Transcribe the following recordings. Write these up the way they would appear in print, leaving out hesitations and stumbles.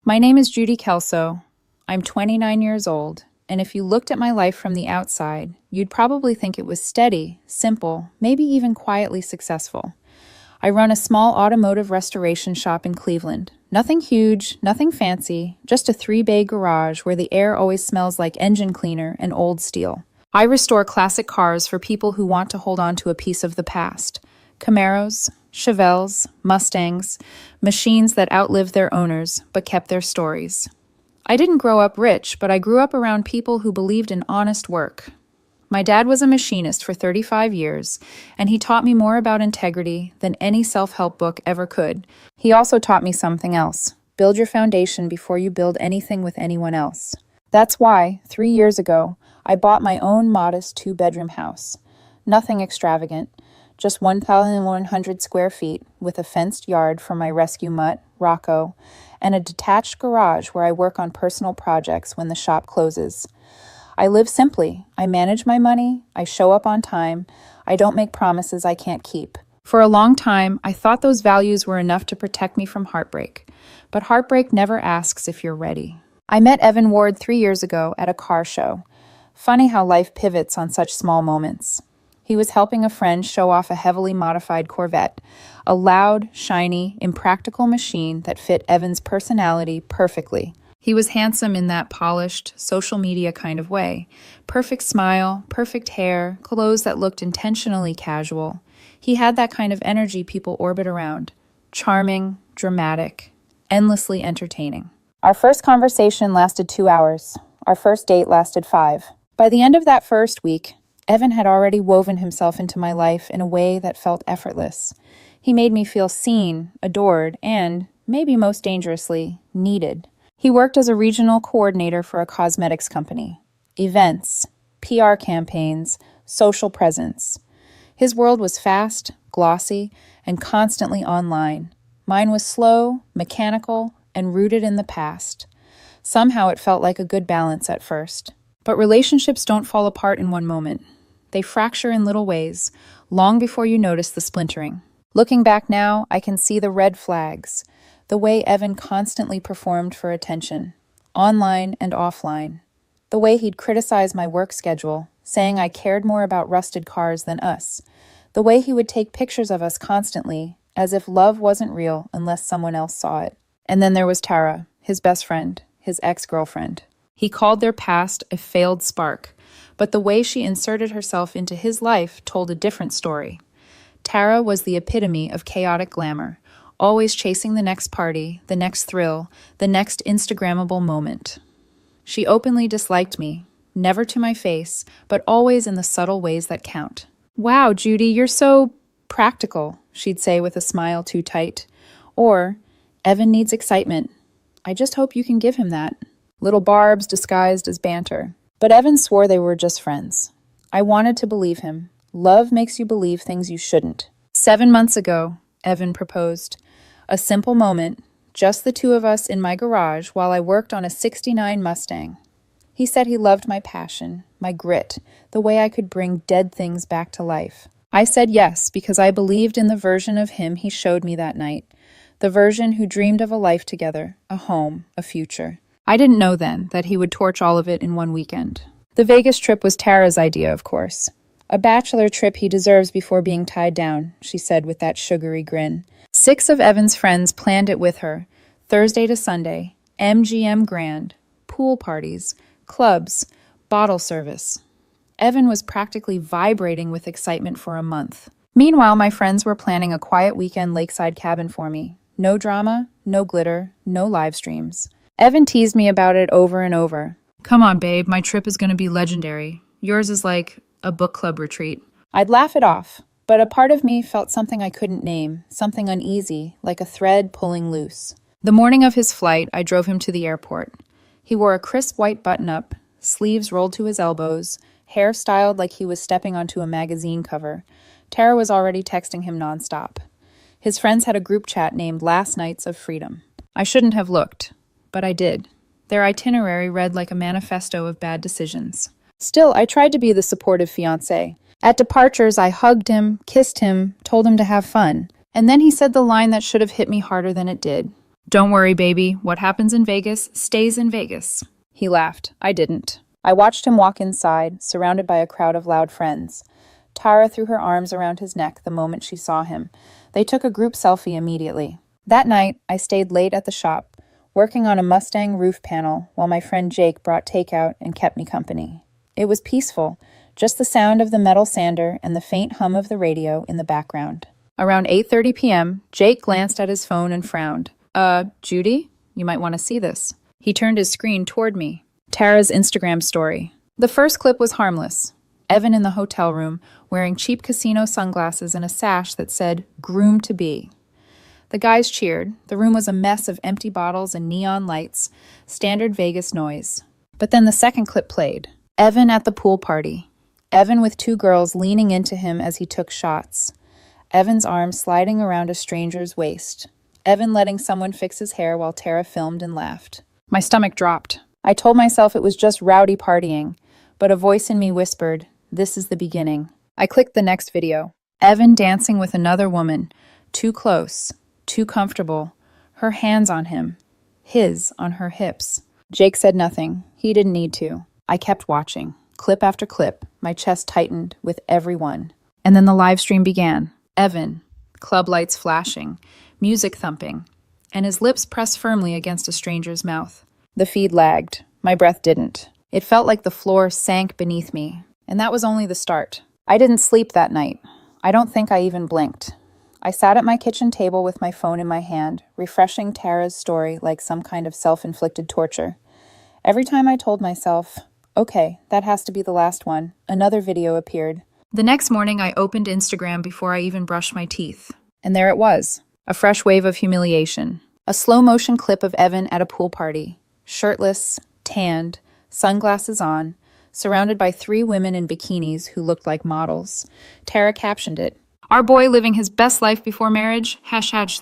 My name is Judy Kelso. I'm 29 years old, and if you looked at my life from the outside, you'd probably think it was steady, simple, maybe even quietly successful. I run a small automotive restoration shop in Cleveland. Nothing huge, nothing fancy, just a 3-bay garage where the air always smells like engine cleaner and old steel. I restore classic cars for people who want to hold on to a piece of the past. Camaros, Chevelles, Mustangs, machines that outlived their owners but kept their stories. I didn't grow up rich, but I grew up around people who believed in honest work. My dad was a machinist for 35 years, and he taught me more about integrity than any self-help book ever could. He also taught me something else. Build your foundation before you build anything with anyone else. That's why, 3 years ago, I bought my own modest 2-bedroom house. Nothing extravagant, just 1,100 square feet with a fenced yard for my rescue mutt, Rocco, and a detached garage where I work on personal projects when the shop closes. I live simply. I manage my money. I show up on time. I don't make promises I can't keep. For a long time, I thought those values were enough to protect me from heartbreak. But heartbreak never asks if you're ready. I met Evan Ward 3 years ago at a car show. Funny how life pivots on such small moments. He was helping a friend show off a heavily modified Corvette, a loud, shiny, impractical machine that fit Evan's personality perfectly. He was handsome in that polished, social media kind of way. Perfect smile, perfect hair, clothes that looked intentionally casual. He had that kind of energy people orbit around. Charming, dramatic, endlessly entertaining. Our first conversation lasted 2 hours. Our first date lasted 5. By the end of that first week, Evan had already woven himself into my life in a way that felt effortless. He made me feel seen, adored, and, maybe most dangerously, needed. He worked as a regional coordinator for a cosmetics company. Events, PR campaigns, social presence. His world was fast, glossy, and constantly online. Mine was slow, mechanical, and rooted in the past. Somehow it felt like a good balance at first. But relationships don't fall apart in one moment. They fracture in little ways, long before you notice the splintering. Looking back now, I can see the red flags. The way Evan constantly performed for attention, online and offline. The way he'd criticize my work schedule, saying I cared more about rusted cars than us. The way he would take pictures of us constantly, as if love wasn't real unless someone else saw it. And then there was Tara, his best friend, his ex-girlfriend. He called their past a failed spark, but the way she inserted herself into his life told a different story. Tara was the epitome of chaotic glamour, always chasing the next party, the next thrill, the next Instagrammable moment. She openly disliked me, never to my face, but always in the subtle ways that count. "Wow, Judy, you're so practical," she'd say with a smile too tight. Or, "Evan needs excitement. I just hope you can give him that." Little barbs disguised as banter. But Evan swore they were just friends. I wanted to believe him. Love makes you believe things you shouldn't. 7 months ago, Evan proposed. A simple moment, just the two of us in my garage while I worked on a '69 Mustang. He said he loved my passion, my grit, the way I could bring dead things back to life. I said yes because I believed in the version of him he showed me that night, the version who dreamed of a life together, a home, a future. I didn't know then that he would torch all of it in one weekend. The Vegas trip was Tara's idea, of course. "A bachelor trip he deserves before being tied down," she said with that sugary grin. 6 of Evan's friends planned it with her, Thursday to Sunday, MGM Grand, pool parties, clubs, bottle service. Evan was practically vibrating with excitement for a month. Meanwhile, my friends were planning a quiet weekend lakeside cabin for me. No drama, no glitter, no live streams. Evan teased me about it over and over. "Come on, babe, my trip is going to be legendary. Yours is like a book club retreat." I'd laugh it off, but a part of me felt something I couldn't name, something uneasy, like a thread pulling loose. The morning of his flight, I drove him to the airport. He wore a crisp white button-up, sleeves rolled to his elbows, hair styled like he was stepping onto a magazine cover. Tara was already texting him nonstop. His friends had a group chat named Last Nights of Freedom. I shouldn't have looked, but I did. Their itinerary read like a manifesto of bad decisions. Still, I tried to be the supportive fiancé. At departures, I hugged him, kissed him, told him to have fun. And then he said the line that should have hit me harder than it did. Don't worry, baby. What happens in Vegas stays in Vegas. He laughed. I didn't. I watched him walk inside, surrounded by a crowd of loud friends. Tara threw her arms around his neck the moment she saw him. They took a group selfie immediately. That night, I stayed late at the shop, working on a Mustang roof panel while my friend Jake brought takeout and kept me company. It was peaceful, just the sound of the metal sander and the faint hum of the radio in the background. Around 8:30 p.m., Jake glanced at his phone and frowned. Judy? You might want to see this. He turned his screen toward me. Tara's Instagram story. The first clip was harmless. Evan in the hotel room, wearing cheap casino sunglasses and a sash that said, "Groom to be." The guys cheered. The room was a mess of empty bottles and neon lights, standard Vegas noise. But then the second clip played. Evan at the pool party. Evan with two girls leaning into him as he took shots. Evan's arm sliding around a stranger's waist. Evan letting someone fix his hair while Tara filmed and laughed. My stomach dropped. I told myself it was just rowdy partying, but a voice in me whispered, "This is the beginning." I clicked the next video. Evan dancing with another woman, too close, too comfortable, her hands on him, his on her hips. Jake said nothing. He didn't need to. I kept watching, clip after clip, my chest tightened with every one. And then the live stream began. Evan, club lights flashing, music thumping, and his lips pressed firmly against a stranger's mouth. The feed lagged. My breath didn't. It felt like the floor sank beneath me, and that was only the start. I didn't sleep that night. I don't think I even blinked. I sat at my kitchen table with my phone in my hand, refreshing Tara's story like some kind of self-inflicted torture. Every time I told myself, okay, that has to be the last one, another video appeared. The next morning, I opened Instagram before I even brushed my teeth. And there it was, a fresh wave of humiliation. A slow-motion clip of Evan at a pool party, shirtless, tanned, sunglasses on, surrounded by three women in bikinis who looked like models. Tara captioned it, "Our boy living his best life before marriage,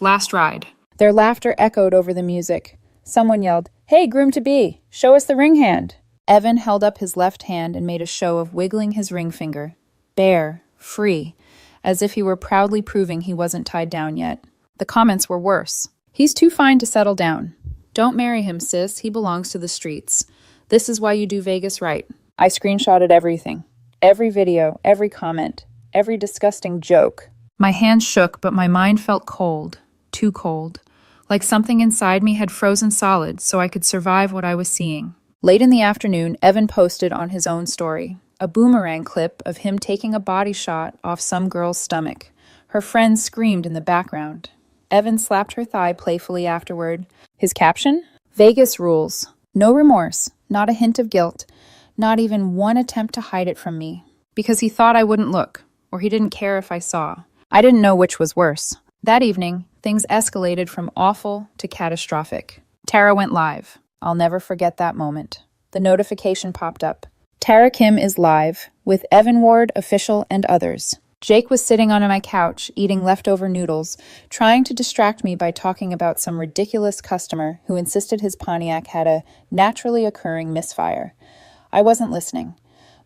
#last ride." Their laughter echoed over the music. Someone yelled, "Hey, groom-to-be, show us the ring hand." Evan held up his left hand and made a show of wiggling his ring finger. Bare, free, as if he were proudly proving he wasn't tied down yet. The comments were worse. "He's too fine to settle down. Don't marry him, sis. He belongs to the streets. This is why you do Vegas right." I screenshotted everything. Every video, every comment, every disgusting joke. My hands shook, but my mind felt cold. Too cold. Like something inside me had frozen solid so I could survive what I was seeing. Late in the afternoon, Evan posted on his own story a boomerang clip of him taking a body shot off some girl's stomach. Her friends screamed in the background. Evan slapped her thigh playfully afterward. His caption? "Vegas rules. No remorse, not a hint of guilt, not even one attempt to hide it from me. Because he thought I wouldn't look, or he didn't care if I saw." I didn't know which was worse. That evening, things escalated from awful to catastrophic. Tara went live. I'll never forget that moment. The notification popped up. Tara Kim is live, with Evan Ward, official, and others. Jake was sitting on my couch, eating leftover noodles, trying to distract me by talking about some ridiculous customer who insisted his Pontiac had a naturally occurring misfire. I wasn't listening.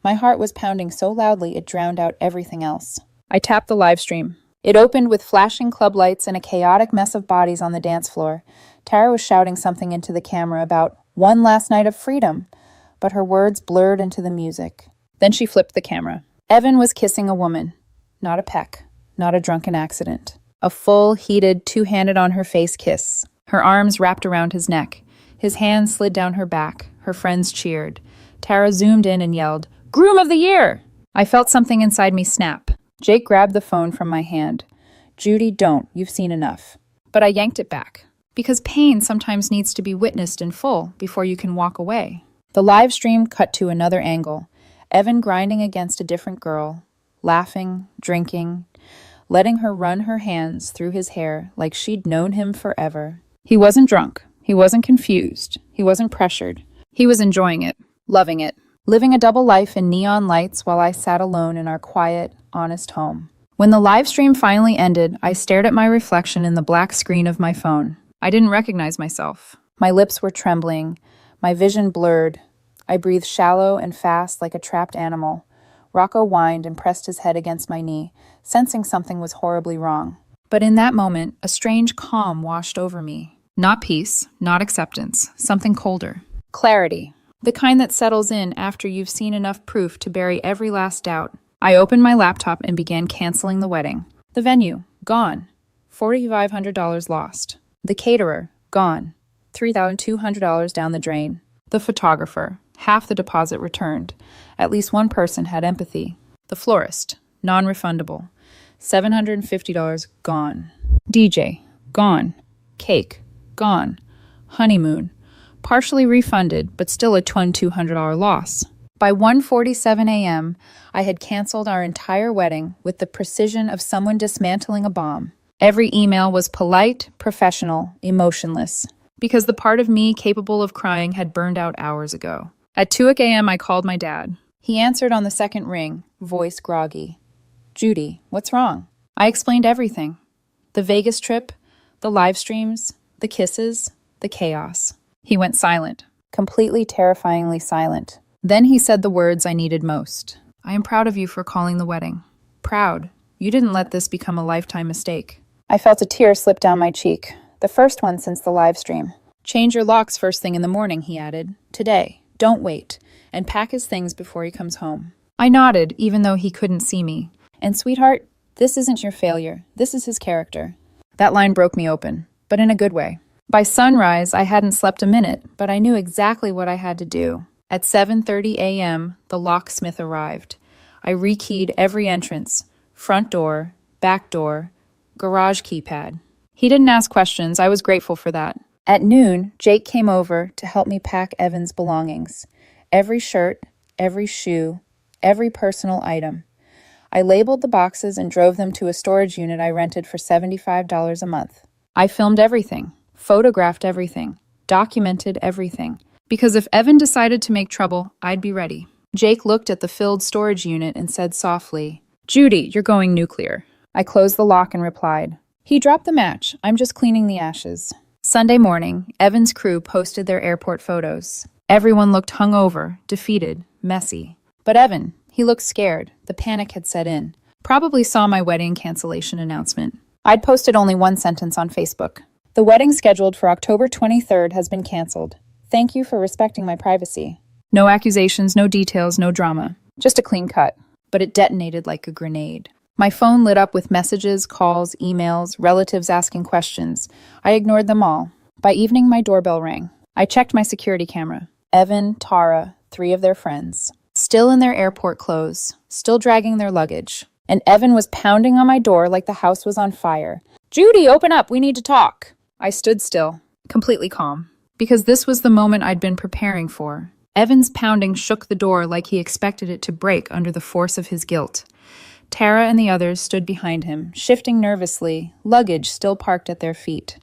My heart was pounding so loudly it drowned out everything else. I tapped the live stream. It opened with flashing club lights and a chaotic mess of bodies on the dance floor. Tara was shouting something into the camera about one last night of freedom, but her words blurred into the music. Then she flipped the camera. Evan was kissing a woman. Not a peck, not a drunken accident. A full, heated, two-handed on her face kiss. Her arms wrapped around his neck. His hands slid down her back. Her friends cheered. Tara zoomed in and yelled, "Groom of the year!" I felt something inside me snap. Jake grabbed the phone from my hand. "Judy, don't. You've seen enough." But I yanked it back. Because pain sometimes needs to be witnessed in full before you can walk away. The live stream cut to another angle. Evan grinding against a different girl, laughing, drinking, letting her run her hands through his hair like she'd known him forever. He wasn't drunk. He wasn't confused. He wasn't pressured. He was enjoying it, loving it, living a double life in neon lights while I sat alone in our quiet, honest home. When the live stream finally ended, I stared at my reflection in the black screen of my phone. I didn't recognize myself. My lips were trembling, my vision blurred. I breathed shallow and fast like a trapped animal. Rocco whined and pressed his head against my knee, sensing something was horribly wrong. But in that moment, a strange calm washed over me. Not peace, not acceptance, something colder. Clarity. The kind that settles in after you've seen enough proof to bury every last doubt. I opened my laptop and began canceling the wedding. The venue, gone. $4,500 lost. The caterer, gone. $3,200 down the drain. The photographer, half the deposit returned. At least one person had empathy. The florist, non-refundable. $750 gone. DJ, gone. Cake, gone. Honeymoon, partially refunded, but still a $2,200 loss. By 1:47 a.m., I had canceled our entire wedding with the precision of someone dismantling a bomb. Every email was polite, professional, emotionless, because the part of me capable of crying had burned out hours ago. At 2 a.m., I called my dad. He answered on the second ring, voice groggy. Judy, what's wrong? I explained everything. The Vegas trip, the live streams, the kisses, the chaos. He went silent, completely terrifyingly silent. Then he said the words I needed most. I am proud of you for calling the wedding. Proud. You didn't let this become a lifetime mistake. I felt a tear slip down my cheek, the first one since the live stream. Change your locks first thing in the morning, he added. Today. Don't wait. And pack his things before he comes home. I nodded, even though he couldn't see me. And sweetheart, this isn't your failure. This is his character. That line broke me open, but in a good way. By sunrise, I hadn't slept a minute, but I knew exactly what I had to do. At 7:30 a.m., the locksmith arrived. I rekeyed every entrance, front door, back door, garage keypad. He didn't ask questions. I was grateful for that. At noon, Jake came over to help me pack Evan's belongings. Every shirt, every shoe, every personal item. I labeled the boxes and drove them to a storage unit I rented for $75 a month. I filmed everything, photographed everything, documented everything. Because if Evan decided to make trouble, I'd be ready. Jake looked at the filled storage unit and said softly, Judy, you're going nuclear. I closed the lock and replied, he dropped the match. I'm just cleaning the ashes. Sunday morning, Evan's crew posted their airport photos. Everyone looked hungover, defeated, messy. But Evan, he looked scared. The panic had set in. Probably saw my wedding cancellation announcement. I'd posted only one sentence on Facebook. The wedding scheduled for October 23rd has been canceled. Thank you for respecting my privacy. No accusations, no details, no drama. Just a clean cut. But it detonated like a grenade. My phone lit up with messages, calls, emails, relatives asking questions. I ignored them all. By evening, my doorbell rang. I checked my security camera. Evan, Tara, 3 of their friends. Still in their airport clothes. Still dragging their luggage. And Evan was pounding on my door like the house was on fire. Judy, open up. We need to talk. I stood still, completely calm. Because this was the moment I'd been preparing for. Evan's pounding shook the door like he expected it to break under the force of his guilt. Tara and the others stood behind him, shifting nervously, luggage still parked at their feet.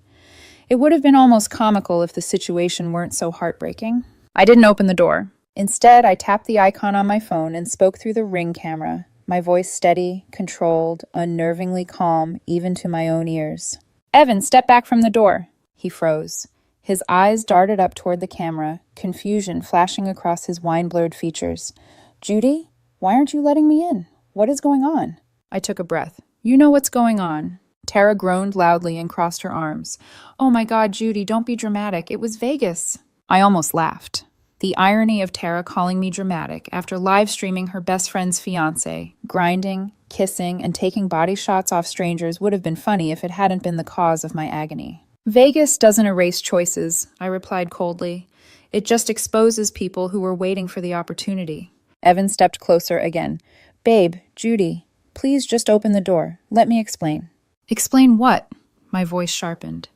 It would have been almost comical if the situation weren't so heartbreaking. I didn't open the door. Instead, I tapped the icon on my phone and spoke through the Ring camera, my voice steady, controlled, unnervingly calm, even to my own ears. Evan, step back from the door. He froze. His eyes darted up toward the camera, confusion flashing across his wine-blurred features. Judy, why aren't you letting me in? What is going on? I took a breath. You know what's going on. Tara groaned loudly and crossed her arms. Oh my God, Judy, don't be dramatic. It was Vegas. I almost laughed. The irony of Tara calling me dramatic after live streaming her best friend's fiancé, grinding, kissing, and taking body shots off strangers would have been funny if it hadn't been the cause of my agony. Vegas doesn't erase choices, I replied coldly. It just exposes people who were waiting for the opportunity. Evan stepped closer again. Babe, Judy, please just open the door. Let me explain. Explain what? My voice sharpened.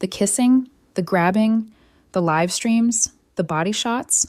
The kissing, the grabbing, the live streams, the body shots,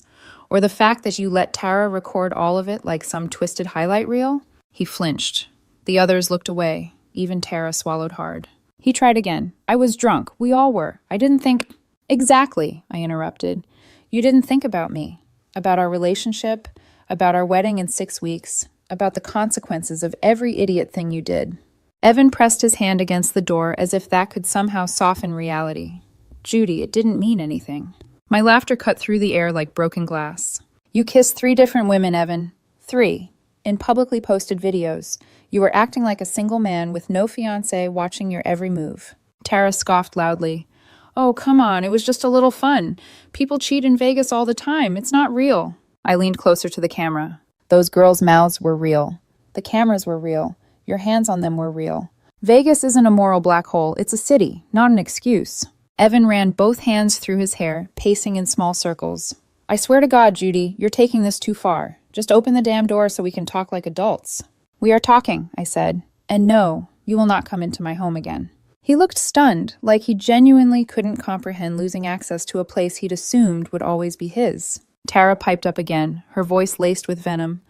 or the fact that you let Tara record all of it like some twisted highlight reel? He flinched. The others looked away. Even Tara swallowed hard. He tried again. I was drunk. We all were. I didn't think... Exactly, I interrupted. You didn't think about me, about our relationship, about our wedding in 6 weeks, about the consequences of every idiot thing you did. Evan pressed his hand against the door as if that could somehow soften reality. Judy, it didn't mean anything. My laughter cut through the air like broken glass. You kissed 3 different women, Evan. 3. In publicly posted videos. You were acting like a single man with no fiancé watching your every move. Tara scoffed loudly. Oh, come on, it was just a little fun. People cheat in Vegas all the time. It's not real. I leaned closer to the camera. Those girls' mouths were real. The cameras were real. Your hands on them were real. Vegas isn't a moral black hole. It's a city, not an excuse. Evan ran both hands through his hair, pacing in small circles. I swear to God, Judy, you're taking this too far. Just open the damn door so we can talk like adults. We are talking, I said. And no, you will not come into my home again. He looked stunned, like he genuinely couldn't comprehend losing access to a place he'd assumed would always be his. Tara piped up again, her voice laced with venom.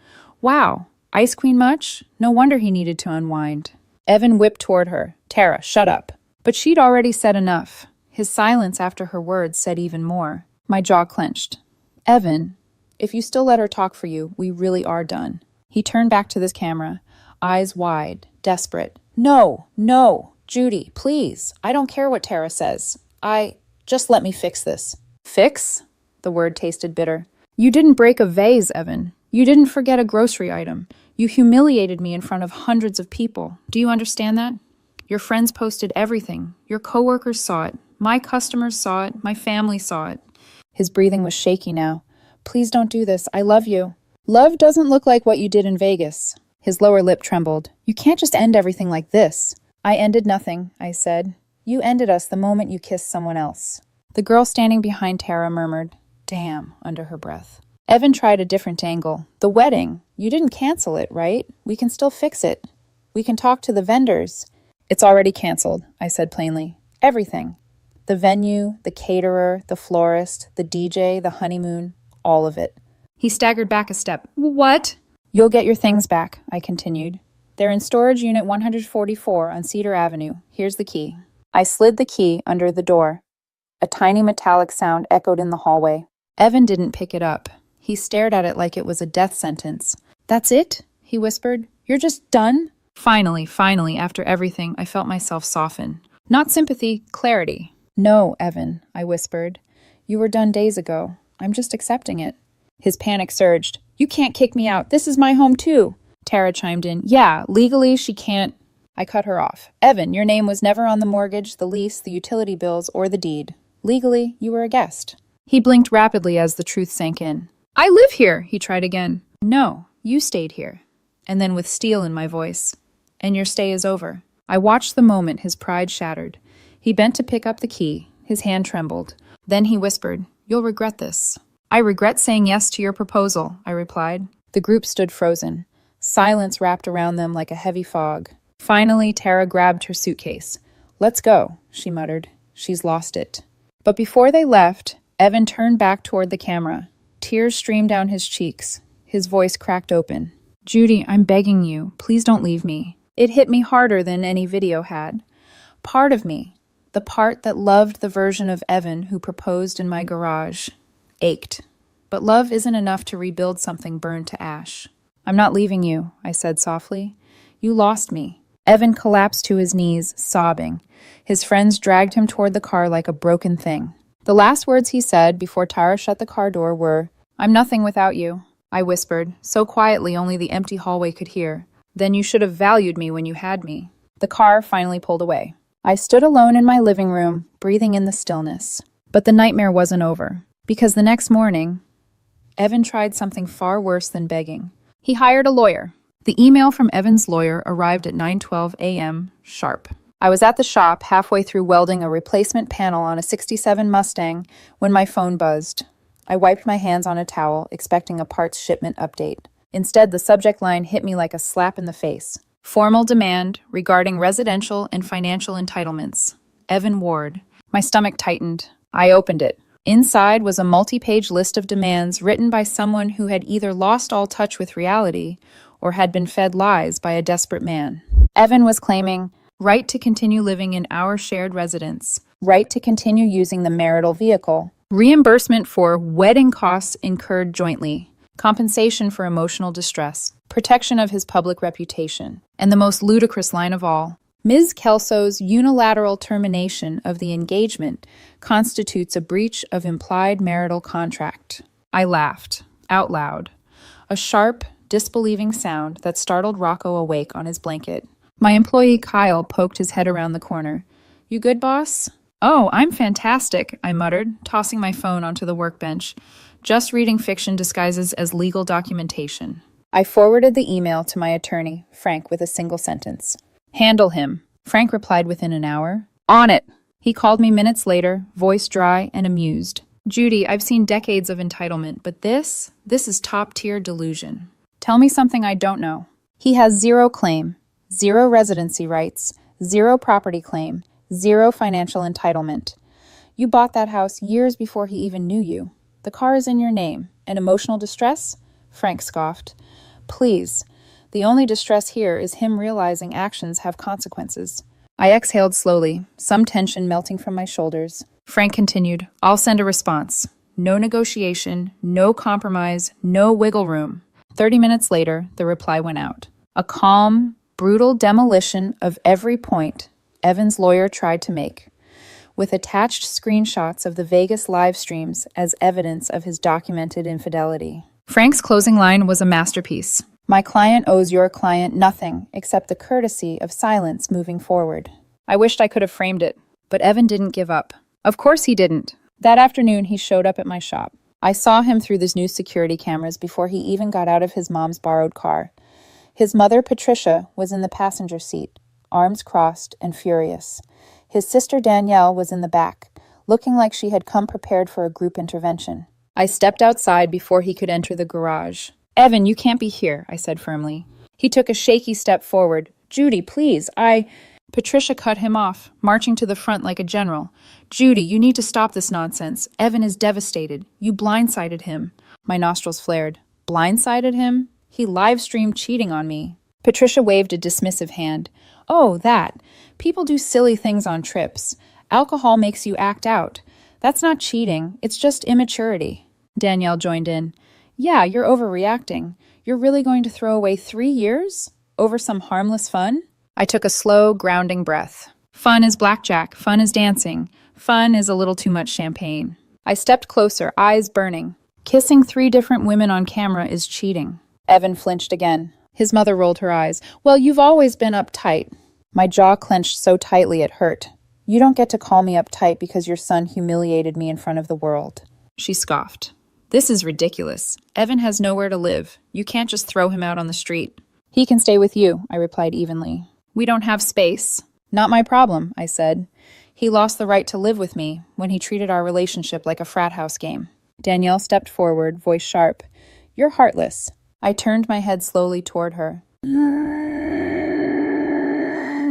Wow, Ice Queen much? No wonder he needed to unwind. Evan whipped toward her. Tara, shut up. But she'd already said enough. His silence after her words said even more. My jaw clenched. Evan, if you still let her talk for you, we really are done. He turned back to this camera, eyes wide, desperate. No, Judy, please. I don't care what Tara says. Just let me fix this. Fix? The word tasted bitter. You didn't break a vase, Evan. You didn't forget a grocery item. You humiliated me in front of hundreds of people. Do you understand that? Your friends posted everything. Your coworkers saw it. My customers saw it. My family saw it. His breathing was shaky now. Please don't do this. I love you. Love doesn't look like what you did in Vegas. His lower lip trembled. You can't just end everything like this. I ended nothing, I said. You ended us the moment you kissed someone else. The girl standing behind Tara murmured, damn, under her breath. Evan tried a different angle. The wedding. You didn't cancel it, right? We can still fix it. We can talk to the vendors. It's already canceled, I said plainly. Everything. The venue, the caterer, the florist, the DJ, the honeymoon, all of it. He staggered back a step. What? You'll get your things back, I continued. They're in storage unit 144 on Cedar Avenue. Here's the key. I slid the key under the door. A tiny metallic sound echoed in the hallway. Evan didn't pick it up. He stared at it like it was a death sentence. That's it? He whispered. You're just done? Finally, after everything, I felt myself soften. Not sympathy, clarity. No, Evan, I whispered. You were done days ago. I'm just accepting it. His panic surged. You can't kick me out. This is my home too. Tara chimed in. Yeah, legally she can't. I cut her off. Evan, your name was never on the mortgage, the lease, the utility bills, or the deed. Legally, you were a guest. He blinked rapidly as the truth sank in. I live here, he tried again. No, you stayed here. And then with steel in my voice. And your stay is over. I watched the moment his pride shattered. He bent to pick up the key. His hand trembled. Then he whispered, You'll regret this. I regret saying yes to your proposal, I replied. The group stood frozen. Silence wrapped around them like a heavy fog. Finally, Tara grabbed her suitcase. Let's go, she muttered. She's lost it. But before they left, Evan turned back toward the camera. Tears streamed down his cheeks. His voice cracked open. Judy, I'm begging you. Please don't leave me. It hit me harder than any video had. Part of me, the part that loved the version of Evan who proposed in my garage, ached. But love isn't enough to rebuild something burned to ash. I'm not leaving you, I said softly. You lost me. Evan collapsed to his knees, sobbing. His friends dragged him toward the car like a broken thing. The last words he said before Tara shut the car door were, I'm nothing without you, I whispered, so quietly only the empty hallway could hear. Then you should have valued me when you had me. The car finally pulled away. I stood alone in my living room, breathing in the stillness. But the nightmare wasn't over, because the next morning, Evan tried something far worse than begging. He hired a lawyer. The email from Evan's lawyer arrived at 9:12 a.m. sharp. I was at the shop, halfway through welding a replacement panel on a '67 Mustang, when my phone buzzed. I wiped my hands on a towel, expecting a parts shipment update. Instead, the subject line hit me like a slap in the face. Formal demand regarding residential and financial entitlements. Evan Ward. My stomach tightened. I opened it. Inside was a multi-page list of demands written by someone who had either lost all touch with reality or had been fed lies by a desperate man. Evan was claiming right to continue living in our shared residence, right to continue using the marital vehicle, reimbursement for wedding costs incurred jointly, compensation for emotional distress, protection of his public reputation, and the most ludicrous line of all, Ms. Kelso's unilateral termination of the engagement constitutes a breach of implied marital contract. I laughed, out loud. A sharp, disbelieving sound that startled Rocco awake on his blanket. My employee Kyle poked his head around the corner. You good, boss? Oh, I'm fantastic, I muttered, tossing my phone onto the workbench. Just reading fiction disguises as legal documentation. I forwarded the email to my attorney, Frank, with a single sentence. Handle him. Frank replied within an hour. On it. He called me minutes later, voice dry and amused. Judy, I've seen decades of entitlement, but this is top-tier delusion. Tell me something I don't know. He has zero claim, zero residency rights, zero property claim, zero financial entitlement. You bought that house years before he even knew you. The car is in your name. And emotional distress? Frank scoffed. Please. The only distress here is him realizing actions have consequences. I exhaled slowly, some tension melting from my shoulders. Frank continued, I'll send a response. No negotiation, no compromise, no wiggle room. 30 minutes later, the reply went out. A calm, brutal demolition of every point Evan's lawyer tried to make, with attached screenshots of the Vegas live streams as evidence of his documented infidelity. Frank's closing line was a masterpiece. My client owes your client nothing except the courtesy of silence moving forward. I wished I could have framed it, but Evan didn't give up. Of course he didn't. That afternoon, he showed up at my shop. I saw him through the new security cameras before he even got out of his mom's borrowed car. His mother, Patricia, was in the passenger seat, arms crossed and furious. His sister, Danielle, was in the back, looking like she had come prepared for a group intervention. I stepped outside before he could enter the garage. Evan, you can't be here, I said firmly. He took a shaky step forward. Judy, please, Patricia cut him off, marching to the front like a general. Judy, you need to stop this nonsense. Evan is devastated. You blindsided him. My nostrils flared. Blindsided him? He live-streamed cheating on me. Patricia waved a dismissive hand. Oh, that. People do silly things on trips. Alcohol makes you act out. That's not cheating. It's just immaturity. Danielle joined in. Yeah, you're overreacting. You're really going to throw away 3 years? Over some harmless fun? I took a slow, grounding breath. Fun is blackjack. Fun is dancing. Fun is a little too much champagne. I stepped closer, eyes burning. Kissing 3 different women on camera is cheating. Evan flinched again. His mother rolled her eyes. Well, you've always been uptight. My jaw clenched so tightly it hurt. You don't get to call me uptight because your son humiliated me in front of the world. She scoffed. This is ridiculous. Evan has nowhere to live. You can't just throw him out on the street. He can stay with you, I replied evenly. We don't have space. Not my problem, I said. He lost the right to live with me when he treated our relationship like a frat house game. Danielle stepped forward, voice sharp. You're heartless. I turned my head slowly toward her.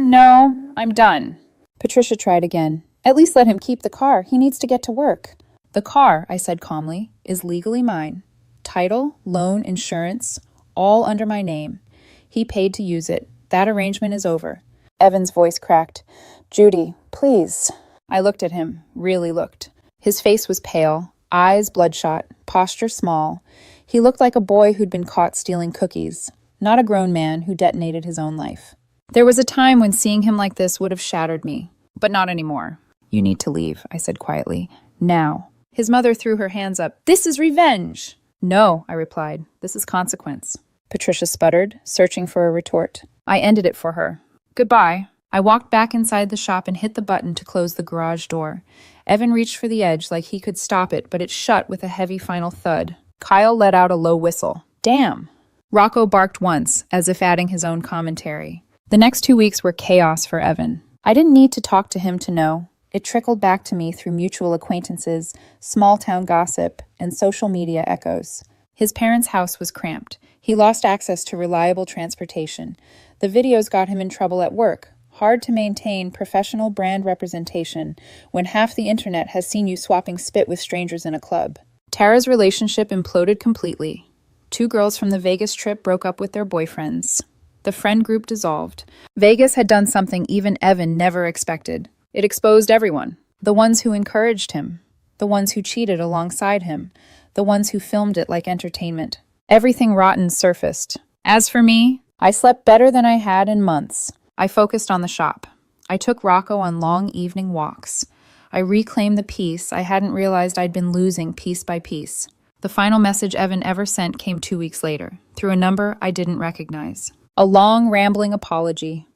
No, I'm done. Patricia tried again. At least let him keep the car. He needs to get to work. The car, I said calmly, is legally mine. Title, loan, insurance, all under my name. He paid to use it. That arrangement is over. Evan's voice cracked. Judy, please. I looked at him, really looked. His face was pale, eyes bloodshot, posture small. He looked like a boy who'd been caught stealing cookies, not a grown man who detonated his own life. There was a time when seeing him like this would have shattered me, but not anymore. You need to leave, I said quietly. Now. His mother threw her hands up. This is revenge. No, I replied. This is consequence. Patricia sputtered, searching for a retort. I ended it for her. Goodbye. I walked back inside the shop and hit the button to close the garage door. Evan reached for the edge like he could stop it, but it shut with a heavy final thud. Kyle let out a low whistle. Damn. Rocco barked once, as if adding his own commentary. The next 2 weeks were chaos for Evan. I didn't need to talk to him to know. It trickled back to me through mutual acquaintances, small-town gossip, and social media echoes. His parents' house was cramped. He lost access to reliable transportation. The videos got him in trouble at work. Hard to maintain professional brand representation when half the internet has seen you swapping spit with strangers in a club. Tara's relationship imploded completely. 2 girls from the Vegas trip broke up with their boyfriends. The friend group dissolved. Vegas had done something even Evan never expected. It exposed everyone. The ones who encouraged him. The ones who cheated alongside him. The ones who filmed it like entertainment. Everything rotten surfaced. As for me, I slept better than I had in months. I focused on the shop. I took Rocco on long evening walks. I reclaimed the peace I hadn't realized I'd been losing piece by piece. The final message Evan ever sent came 2 weeks later, through a number I didn't recognize. A long, rambling apology.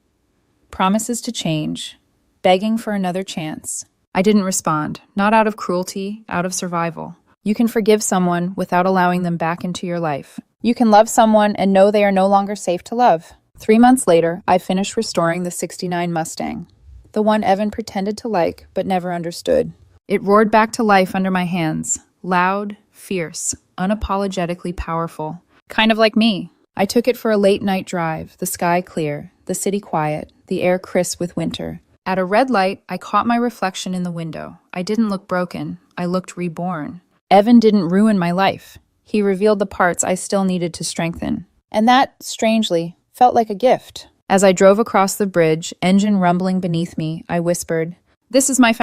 Promises to change. Begging for another chance. I didn't respond, not out of cruelty, out of survival. You can forgive someone without allowing them back into your life. You can love someone and know they are no longer safe to love. 3 months later, I finished restoring the '69 Mustang, the one Evan pretended to like but never understood. It roared back to life under my hands, loud, fierce, unapologetically powerful. Kind of like me. I took it for a late-night drive, the sky clear, the city quiet, the air crisp with winter. At a red light, I caught my reflection in the window. I didn't look broken. I looked reborn. Evan didn't ruin my life. He revealed the parts I still needed to strengthen. And that, strangely, felt like a gift. As I drove across the bridge, engine rumbling beneath me, I whispered, "This is my